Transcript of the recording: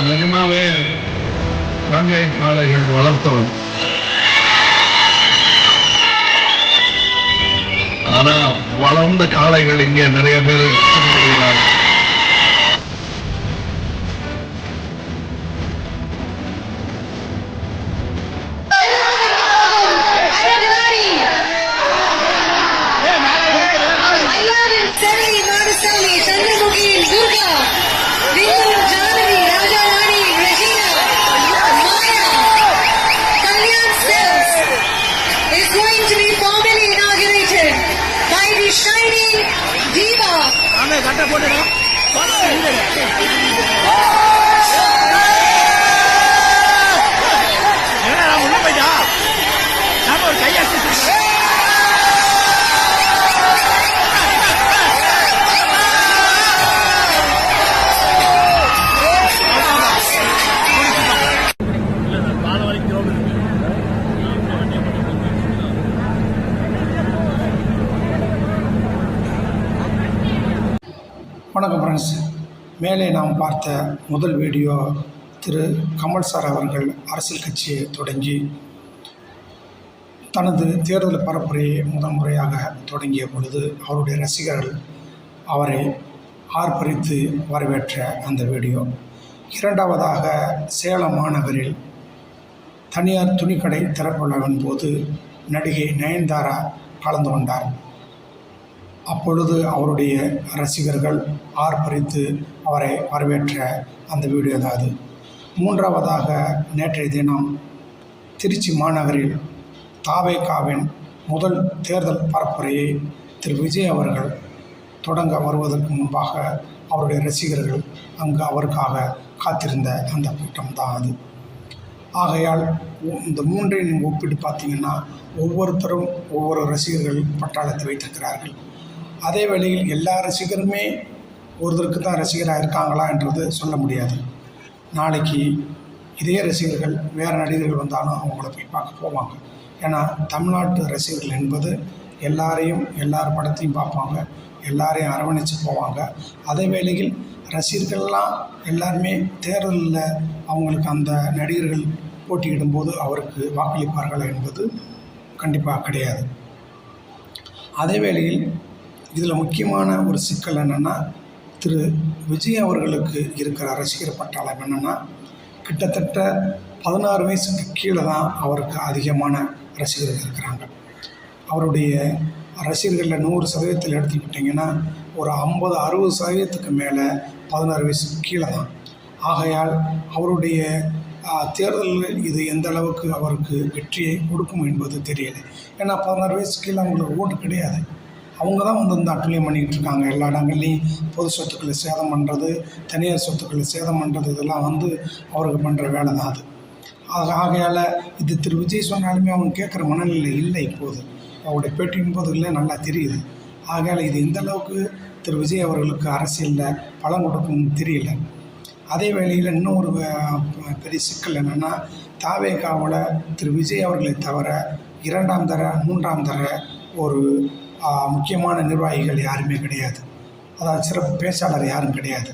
நிஜமாவே கங்கை காளைகள் வளர்த்தவன். ஆனா வளர்ந்த காளைகள் இங்கே நிறைய பேர் இருக்கிறார்கள். வணக்கம் ஃப்ரெண்ட்ஸ். மேலே நாம் பார்த்த முதல் வீடியோ திரு கமல் சார் அவர்கள் அரசியல் கட்சியை தொடங்கி தனது தேர்தல் பரப்புரையை முதன்முறையாக தொடங்கிய பொழுது அவருடைய ரசிகர்கள் அவரை ஆர்ப்பரித்து வரவேற்ற அந்த வீடியோ. இரண்டாவதாக சேலம் மாநகரில் தனியார் துணிக்கடை திறப்புவிழாவின் போது நடிகை நயன்தாரா கலந்து கொண்டார். அப்பொழுது அவருடைய ரசிகர்கள் ஆர்ப்பரித்து அவரை வரவேற்ற அந்த வீடியோ தான் அது. மூன்றாவதாக நேற்றைய தினம் திருச்சி மாநகரில் தாவேகாவின் முதல் தேர்தல் பரப்புரையை திரு விஜய் அவர்கள் தொடங்க வருவதற்கு முன்பாக அவருடைய ரசிகர்கள் அங்கு அவருக்காக காத்திருந்த அந்த கூட்டம் தான் அது. ஆகையால் இந்த மூன்றையும் ஒப்பிட்டு பார்த்திங்கன்னா ஒவ்வொருத்தரும் ஒவ்வொரு ரசிகர்கள் பட்டாளத்தை வைத்திருக்கிறார்கள். அதே வேளையில் எல்லா ரசிகருமே ஒருத்தருக்கு தான் ரசிகராக இருக்காங்களா என்றது சொல்ல முடியாது. நாளைக்கு இதே ரசிகர்கள் வேறு நடிகர்கள் வந்தாலும் அவங்கள போய் பார்க்க போவாங்க. ஏன்னா தமிழ்நாட்டு ரசிகர்கள் என்பது எல்லாரையும் எல்லார் படத்தையும் பார்ப்பாங்க, எல்லாரையும் அரவணைச்சு போவாங்க. அதே வேளையில் ரசிகர்கள்லாம் எல்லாருமே தேர்தலில் அவங்களுக்கு அந்த நடிகர்கள் போட்டியிடும்போது அவருக்கு வாக்களிப்பார்கள் என்பது கண்டிப்பாக கிடையாது. அதே வேளையில் இதில் முக்கியமான ஒரு சிக்கல் என்னென்னா, திரு விஜய் அவர்களுக்கு இருக்கிற ரசிகர் பட்டாளம் என்னென்னா, கிட்டத்தட்ட 16 வயசுக்கு கீழே தான் அவருக்கு அதிகமான ரசிகர்கள் இருக்கிறாங்க. அவருடைய ரசிகர்களில் 100% எடுத்துக்கிட்டிங்கன்னா ஒரு 50-60% மேலே 16 வயசுக்கு கீழே தான். ஆகையால் அவருடைய தேர்தலில் இது எந்த அளவுக்கு அவருக்கு வெற்றியை கொடுக்கும் என்பது தெரியலை. ஏன்னா 16 வயசுக்கு கீழே அவங்களுக்கு ஓட்டு கிடையாது. அவங்க தான் இந்த அட்டுழியம் பண்ணிக்கிட்டு இருக்காங்க. எல்லா இடங்கள்லையும் பொது சொத்துக்களை சேதம் பண்ணுறது, தனியார் சொத்துக்களை சேதம் பண்ணுறது, இதெல்லாம் அவருக்கு பண்ணுற வேலை தான் அது. ஆகையால் இது திரு விஜய் சொன்னாலுமே அவங்க கேட்குற மனநிலை இல்லை. இப்போது அவருடைய பேட்டியின் போது இல்லை, நல்லா தெரியுது. ஆகையால் இது எந்த அளவுக்கு திரு விஜய் அவர்களுக்கு அரசியலில் பலம் கொடுக்கும்னு தெரியல. அதே வேளையில் இன்னொரு பெரிய சிக்கல் என்னென்னா, தாவேகாவில் திரு விஜய் அவர்களை தவிர 2ஆம் தர 3ஆம் தர ஒரு முக்கியமான நிர்வாகிகள் யாருமே கிடையாது. அதாவது சிறப்பு பேச்சாளர் யாரும் கிடையாது.